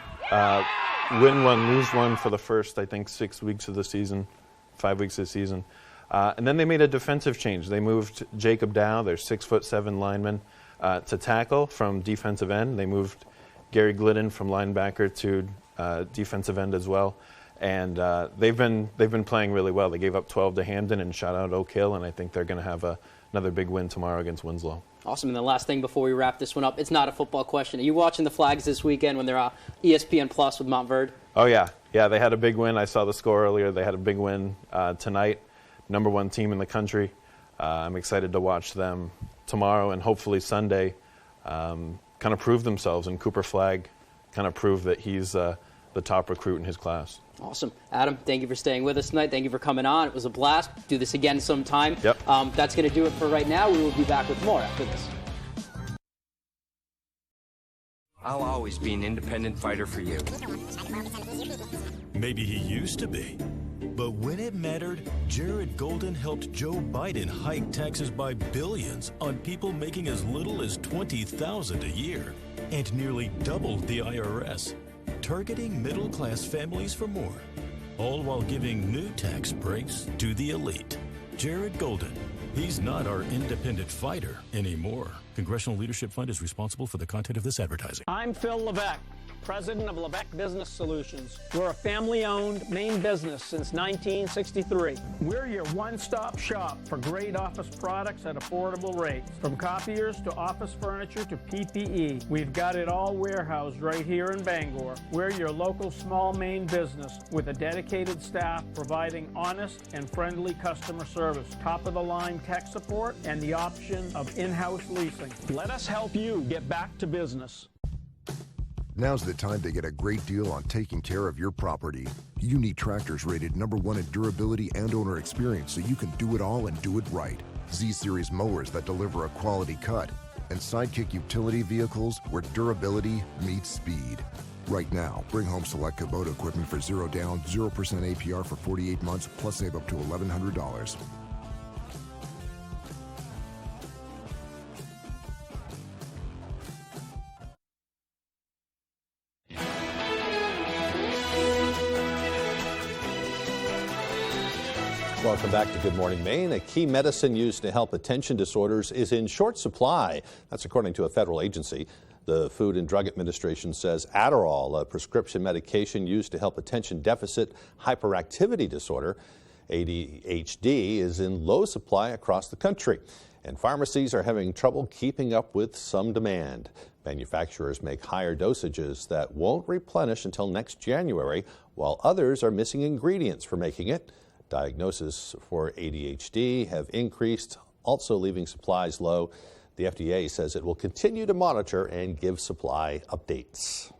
win 1, lose 1 for the first, I think, 6 weeks of the season, 5 weeks of the season. And then they made a defensive change. They moved Jacob Dow, their 6'7" lineman, to tackle from defensive end. They moved Gary Glidden from linebacker to defensive end as well. And they've been playing really well. They gave up 12 to Hamden and shot out Oak Hill, and I think they're going to have another big win tomorrow against Winslow. Awesome. And the last thing before we wrap this one up, it's not a football question. Are you watching the Flags this weekend when they're ESPN Plus with Montverde? Oh, yeah. Yeah, they had a big win. I saw the score earlier. They had a big win tonight. Number 1 team in the country. I'm excited to watch them tomorrow and hopefully Sunday kind of prove themselves. And Cooper Flagg kind of prove that he's the top recruit in his class. Awesome. Adam, thank you for staying with us tonight. Thank you for coming on. It was a blast. Do this again sometime. Yep. That's going to do it for right now. We will be back with more after this. I'll always be an independent fighter for you. Maybe he used to be. But when it mattered, Jared Golden helped Joe Biden hike taxes by billions on people making as little as $20,000 a year, and nearly doubled the IRS, targeting middle-class families for more, all while giving new tax breaks to the elite. Jared Golden. He's not our independent fighter anymore. Congressional Leadership Fund is responsible for the content of this advertising. I'm Phil Levesque, president of Lebec Business Solutions. We're a family-owned Maine business since 1963. We're your one-stop shop for great office products at affordable rates. From copiers to office furniture to PPE, we've got it all warehoused right here in Bangor. We're your local small Maine business with a dedicated staff providing honest and friendly customer service, top-of-the-line tech support, and the option of in-house leasing. Let us help you get back to business. Now's the time to get a great deal on taking care of your property. You need tractors rated #1 in durability and owner experience so you can do it all and do it right. Z-Series mowers that deliver a quality cut, and Sidekick utility vehicles where durability meets speed. Right now, bring home select Kubota equipment for 0 down, 0% APR for 48 months, plus save up to $1,100. Welcome back to Good Morning Maine. A key medicine used to help attention disorders is in short supply. That's according to a federal agency. The Food and Drug Administration says Adderall, a prescription medication used to help attention deficit hyperactivity disorder, ADHD, is in low supply across the country. And pharmacies are having trouble keeping up with some demand. Manufacturers make higher dosages that won't replenish until next January, while others are missing ingredients for making it. Diagnoses for ADHD have increased, also leaving supplies low. The FDA says it will continue to monitor and give supply updates.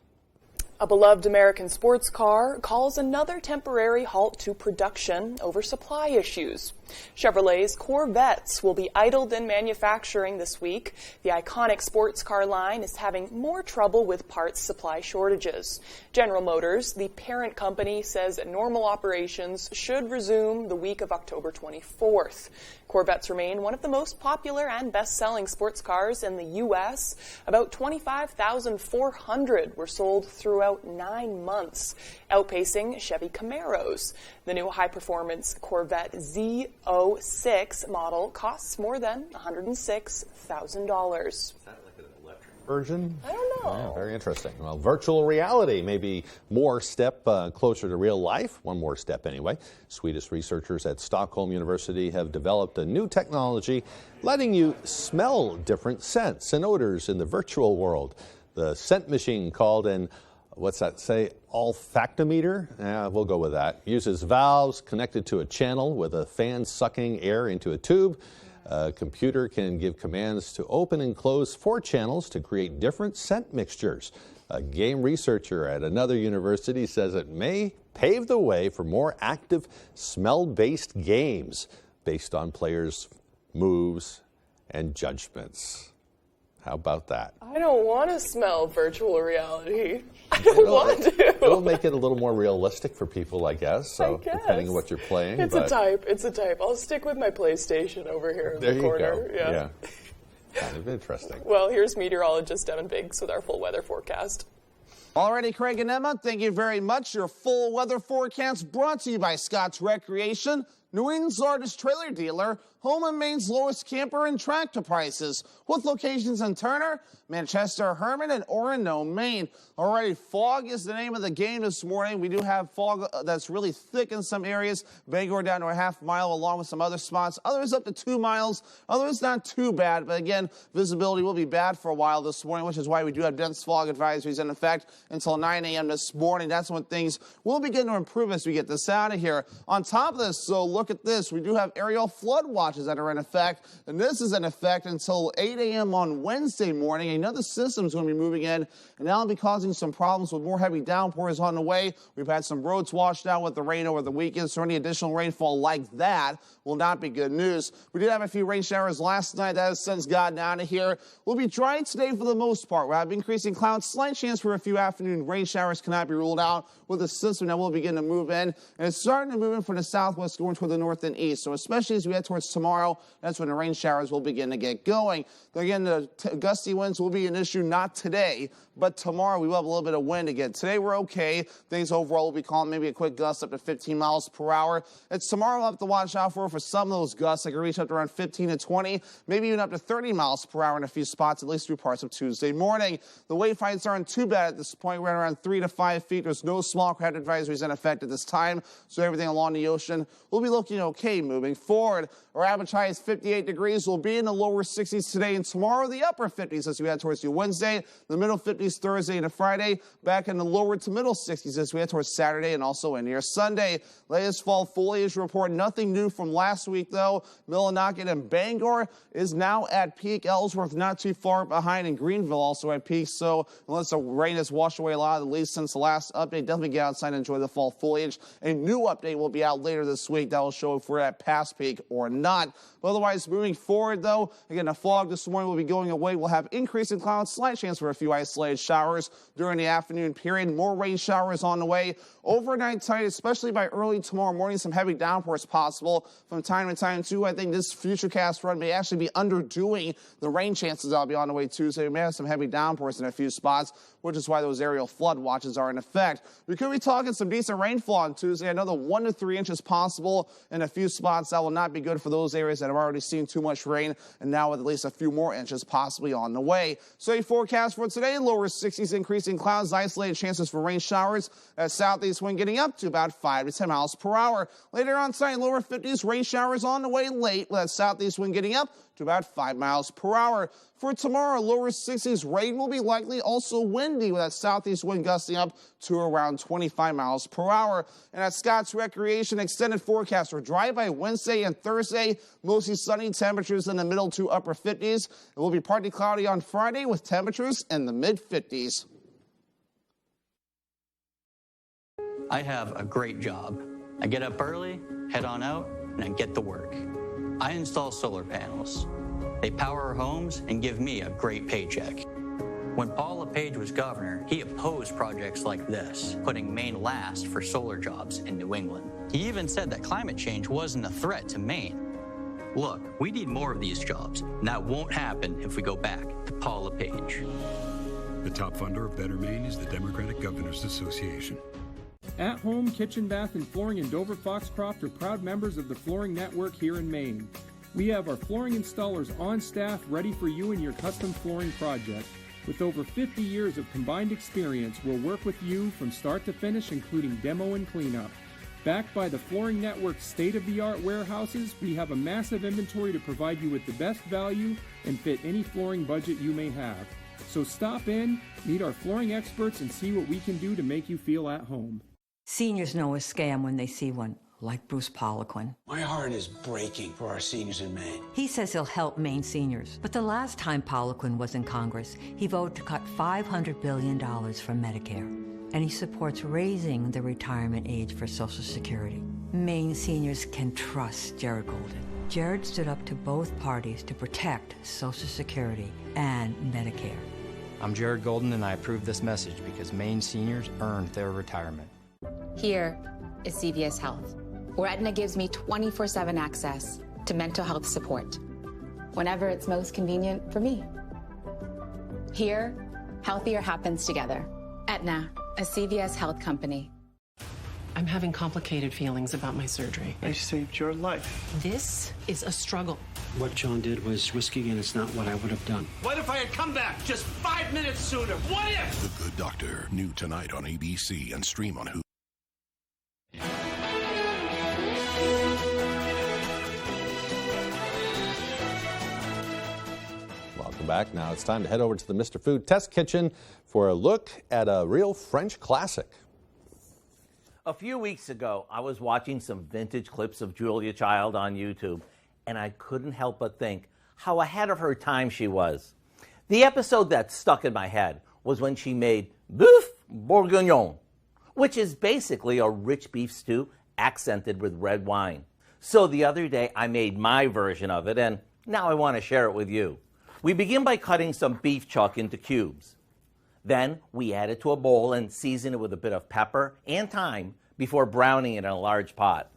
A beloved American sports car calls another temporary halt to production over supply issues. Chevrolet's Corvettes will be idled in manufacturing this week. The iconic sports car line is having more trouble with parts supply shortages. General Motors, the parent company, says normal operations should resume the week of October 24th. Corvettes remain one of the most popular and best-selling sports cars in the U.S. About 25,400 were sold throughout 9 months, outpacing Chevy Camaros. The new high-performance Corvette Z06 model costs more than $106,000. Version? I don't know. Yeah, very interesting. Well, virtual reality may be more step closer to real life, one more step anyway. Swedish researchers at Stockholm University have developed a new technology letting you smell different scents and odors in the virtual world. The scent machine, called an olfactometer? We'll go with that. Uses valves connected to a channel with a fan sucking air into a tube. A computer can give commands to open and close 4 channels to create different scent mixtures. A game researcher at another university says it may pave the way for more active smell-based games based on players' moves and judgments. How about that? I don't want to smell virtual reality. I don't want to. It'll make it a little more realistic for people, I guess. So depending on what you're playing. It's a type. It's a type. I'll stick with my PlayStation over here in the corner. There you go. Yeah. Kind of interesting. Well, here's meteorologist Devin Biggs with our full weather forecast. Alrighty, Craig and Emma, thank you very much. Your full weather forecast brought to you by Scott's Recreation, New England's largest trailer dealer, home of Maine's lowest camper and tractor prices, with locations in Turner, Manchester, Herman, and Orono, Maine. Alrighty, fog is the name of the game this morning. We do have fog that's really thick in some areas. Bangor down to a half mile, along with some other spots. Others up to 2 miles. Others not too bad, but again, visibility will be bad for a while this morning, which is why we do have dense fog advisories in effect until 9 a.m. this morning. That's when things will begin to improve as we get this out of here. On top of this, so look at this. We do have aerial flood watches that are in effect, and this is in effect until 8 a.m. on Wednesday morning. Another system is going to be moving in, and that'll be causing some problems with more heavy downpours on the way. We've had some roads washed out with the rain over the weekend, so any additional rainfall like that will not be good news. We did have a few rain showers last night. That has since gotten out of here. We'll be dry today for the most part. We'll have increasing clouds, slight chance for a few afternoon rain showers cannot be ruled out with the system that will begin to move in, and it's starting to move in from the southwest going toward the north and east. So especially as we head towards tomorrow tomorrow. That's when the rain showers will begin to get going. Again, the gusty winds will be an issue not today, but tomorrow we will have a little bit of wind again. Today we're okay. Things overall will be calm, maybe a quick gust up to 15 miles per hour. It's tomorrow we'll have to watch out for some of those gusts that can reach up to around 15 to 20, maybe even up to 30 miles per hour in a few spots, at least through parts of Tuesday morning. The wave heights aren't too bad at this point. We're at around 3 to 5 feet. There's no small craft advisories in effect at this time, so everything along the ocean will be looking okay moving forward. Our average high is 58 degrees. We'll be in the lower 60s today and tomorrow, the upper 50s as we head towards the Wednesday, the middle 50s Thursday and Friday, back in the lower to middle 60s as we head towards Saturday and also into your Sunday. Latest fall foliage report, nothing new from last week though. Millinocket and Bangor is now at peak. Ellsworth not too far behind, and Greenville also at peak. So unless the rain has washed away a lot of the leaves since the last update, definitely get outside and enjoy the fall foliage. A new update will be out later this week that will show if we're at past peak or not. But otherwise, moving forward though, again, the fog this morning will be going away. We'll have increasing clouds, slight chance for a few isolated showers during the afternoon period. More rain showers on the way. Overnight tonight, especially by early tomorrow morning, some heavy downpours possible from time to time too. I think this futurecast run may actually be underdoing the rain chances that'll be on the way Tuesday. We may have some heavy downpours in a few spots, which is why those aerial flood watches are in effect. We could be talking some decent rainfall on Tuesday. Another 1 to 3 inches possible in a few spots. That will not be good for those areas that have already seen too much rain, and now with at least a few more inches possibly on the way. So a forecast for today, lower 60s, increasing clouds, isolated chances for rain showers. That southeast wind getting up to about 5 to 10 miles per hour. Later on tonight, lower 50s, rain showers on the way late, with that southeast wind getting up to about 5 miles per hour. For tomorrow, lower 60s, rain will be likely, also windy with that southeast wind gusting up to around 25 miles per hour. And at Scott's Recreation, extended forecast for dry by Wednesday and Thursday, mostly sunny, temperatures in the middle to upper 50s. It will be partly cloudy on Friday with temperatures in the mid-50s. I have a great job. I get up early, head on out, and I get to work. I install solar panels. They power our homes and give me a great paycheck. When Paul LePage was governor, he opposed projects like this, putting Maine last for solar jobs in New England. He even said that climate change wasn't a threat to Maine. Look, we need more of these jobs, and that won't happen if we go back to Paul LePage. The top funder of Better Maine is the Democratic Governors Association. At Home Kitchen, Bath, and Flooring in Dover Foxcroft are proud members of the Flooring Network here in Maine. We have our flooring installers on staff ready for you and your custom flooring project. With over 50 years of combined experience, we'll work with you from start to finish, including demo and cleanup. Backed by the Flooring Network's state-of-the-art warehouses, we have a massive inventory to provide you with the best value and fit any flooring budget you may have. So stop in, meet our flooring experts, and see what we can do to make you feel at home. Seniors know a scam when they see one, like Bruce Poliquin. My heart is breaking for our seniors in Maine. He says he'll help Maine seniors. But the last time Poliquin was in Congress, he voted to cut $500 billion from Medicare. And he supports raising the retirement age for Social Security. Maine seniors can trust Jared Golden. Jared stood up to both parties to protect Social Security and Medicare. I'm Jared Golden, and I approve this message because Maine seniors earned their retirement. Here is CVS Health, where Aetna gives me 24/7 access to mental health support, whenever it's most convenient for me. Here, healthier happens together. Aetna, a CVS Health company. I'm having complicated feelings about my surgery. I saved your life. This is a struggle. What John did was risky, and it's not what I would have done. What if I had come back just 5 minutes sooner? What if? The Good Doctor, new tonight on ABC and stream on Hulu. Welcome back. Now it's time to head over to the Mr. Food Test Kitchen for a look at a real French classic. A few weeks ago, I was watching some vintage clips of Julia Child on YouTube, and I couldn't help but think how ahead of her time she was. The episode that stuck in my head was when she made Boeuf Bourguignon, which is basically a rich beef stew accented with red wine. So the other day, I made my version of it, and now I want to share it with you. We begin by cutting some beef chuck into cubes. Then we add it to a bowl and season it with a bit of pepper and thyme before browning it in a large pot.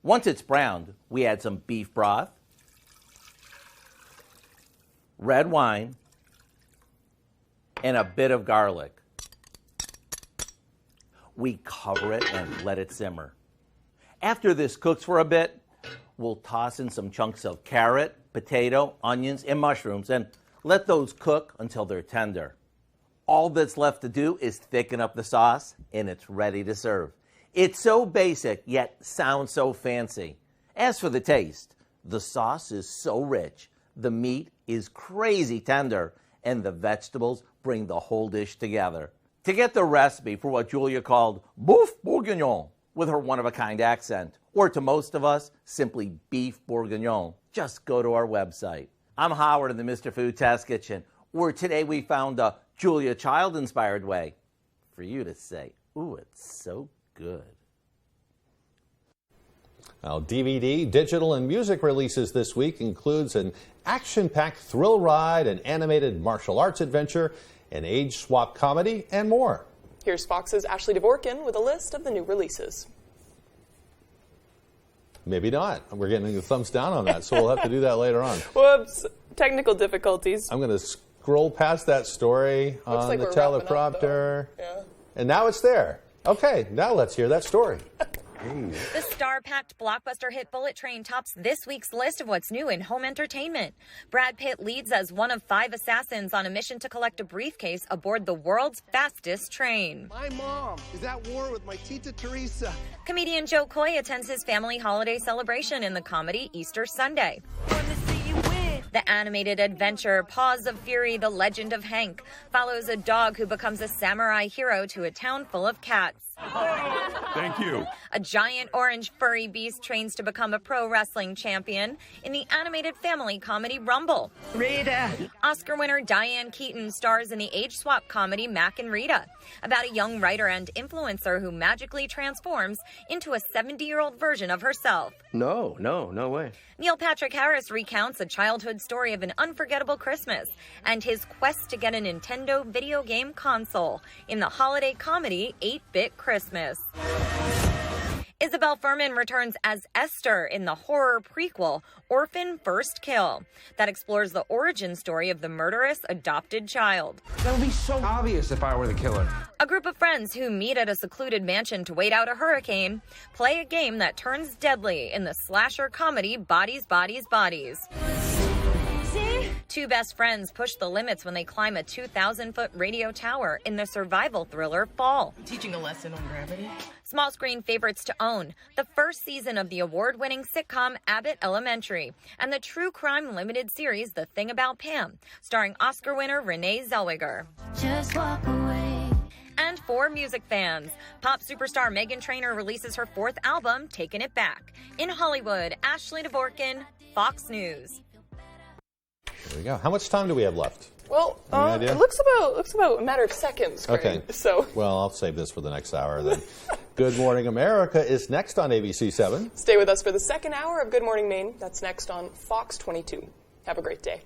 Once it's browned, we add some beef broth, red wine, and a bit of garlic. We cover it and let it simmer. After this cooks for a bit, we'll toss in some chunks of carrot, potato, onions, and mushrooms and let those cook until they're tender. All that's left to do is thicken up the sauce and it's ready to serve. It's so basic, yet sounds so fancy. As for the taste, the sauce is so rich, the meat is crazy tender, and the vegetables bring the whole dish together. To get the recipe for what Julia called boeuf bourguignon with her one-of-a-kind accent, or to most of us, simply beef bourguignon, just go to our website. I'm Howard in the Mr. Food Test Kitchen, where today we found a Julia Child-inspired way for you to say, ooh, it's so good. Now, DVD, digital, and music releases this week includes an action-packed thrill ride, an animated martial arts adventure, an age-swap comedy, and more. Here's Fox's Ashley Dvorkin with a list of the new releases. Maybe not. We're getting a thumbs down on that, so we'll have to do that later on. Whoops. Technical difficulties. I'm going to scroll past that story on the teleprompter. Yeah. And now it's there. Okay, now let's hear that story. The star-packed blockbuster hit Bullet Train tops this week's list of what's new in home entertainment. Brad Pitt leads as one of 5 assassins on a mission to collect a briefcase aboard the world's fastest train. My mom is at war with my Tita Teresa. Comedian Joe Coy attends his family holiday celebration in the comedy Easter Sunday. The animated adventure Paws of Fury, The Legend of Hank follows a dog who becomes a samurai hero to a town full of cats. Thank you. A giant orange furry beast trains to become a pro wrestling champion in the animated family comedy Rumble. Rita. Oscar winner Diane Keaton stars in the age-swap comedy Mac and Rita, about a young writer and influencer who magically transforms into a 70-year-old version of herself. No way. Neil Patrick Harris recounts a childhood story of an unforgettable Christmas and his quest to get a Nintendo video game console in the holiday comedy 8-Bit Christmas. Isabel Furman returns as Esther in the horror prequel Orphan First Kill that explores the origin story of the murderous adopted child. That would be so obvious if I were the killer. A group of friends who meet at a secluded mansion to wait out a hurricane play a game that turns deadly in the slasher comedy Bodies, Bodies, Bodies. Two best friends push the limits when they climb a 2,000-foot radio tower in the survival thriller Fall. Teaching a lesson on gravity. Small screen favorites to own, the first season of the award-winning sitcom Abbott Elementary, and the true crime limited series The Thing About Pam, starring Oscar winner Renee Zellweger. Just walk away. And for music fans, pop superstar Meghan Trainor releases her 4th album, Taking It Back. In Hollywood, Ashley Dvorkin, Fox News. There we go. How much time do we have left? Well, it looks about a matter of seconds, Craig. Okay. So. Well, I'll save this for the next hour then. Good Morning America is next on ABC 7. Stay with us for the second hour of Good Morning Maine. That's next on Fox 22. Have a great day.